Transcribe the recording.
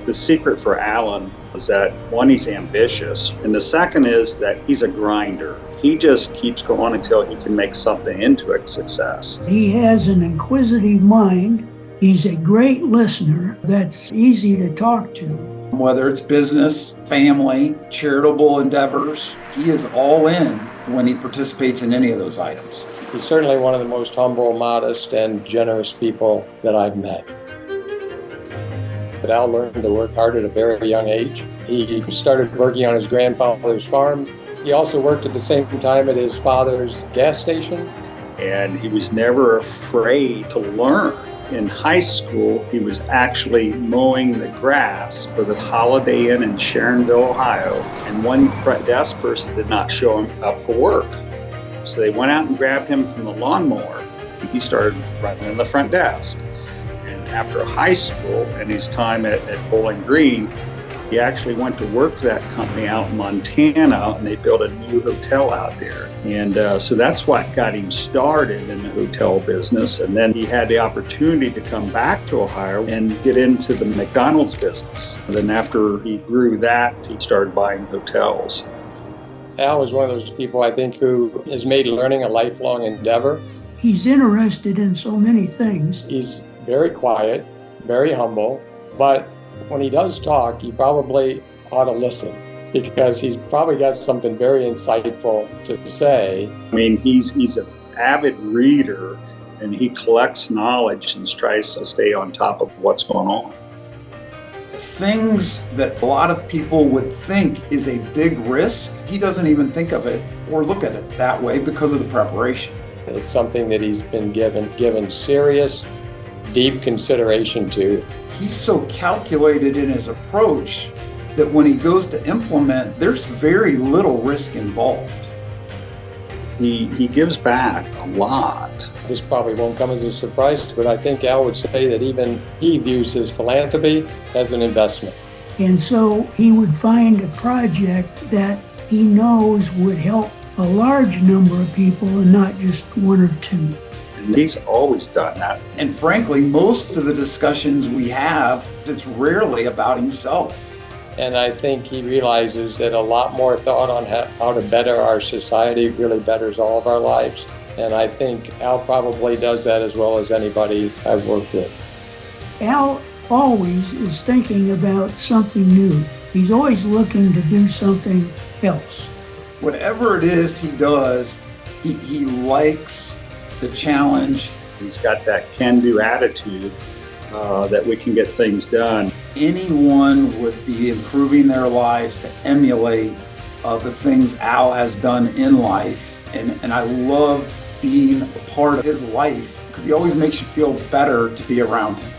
The secret for Alan is that, one, he's ambitious, and the second is that he's a grinder. He just keeps going until he can make something into a success. He has an inquisitive mind. He's a great listener that's easy to talk to. Whether it's business, family, charitable endeavors, he is all in when he participates in any of those items. He's certainly one of the most humble, modest, and generous people that I've met. But Al learned to work hard at a very young age. He started working on his grandfather's farm. He also worked at the same time at his father's gas station. And he was never afraid to learn. In high school, he was actually mowing the grass for the Holiday Inn in Sharonville, Ohio, and one front desk person did not show him up for work. So they went out and grabbed him from the lawnmower, and he started running the front desk. And after high school and his time at Bowling Green, he actually went to work for that company out in Montana, and they built a new hotel out there. And so that's what got him started in the hotel business. And then he had the opportunity to come back to Ohio and get into the McDonald's business. And then after he grew that, he started buying hotels. Al is one of those people, I think, who has made learning a lifelong endeavor. He's interested in so many things. He's very quiet, very humble, but when he does talk, you probably ought to listen because he's probably got something very insightful to say. I mean, he's an avid reader, and he collects knowledge and tries to stay on top of what's going on. Things that a lot of people would think is a big risk, he doesn't even think of it or look at it that way because of the preparation. It's something that he's been given serious, deep consideration to. He's so calculated in his approach that when he goes to implement, there's very little risk involved. He gives back a lot. This probably won't come as a surprise, but I think Al would say that even he views his philanthropy as an investment. And so he would find a project that he knows would help a large number of people and not just one or two. And he's always done that. And frankly, most of the discussions we have, it's rarely about himself. And I think he realizes that a lot more thought on how to better our society really betters all of our lives. And I think Al probably does that as well as anybody I've worked with. Al always is thinking about something new. He's always looking to do something else. Whatever it is he does, he likes the challenge. He's got that can-do attitude that we can get things done. Anyone would be improving their lives to emulate the things Al has done in life. And I love being a part of his life because he always makes you feel better to be around him.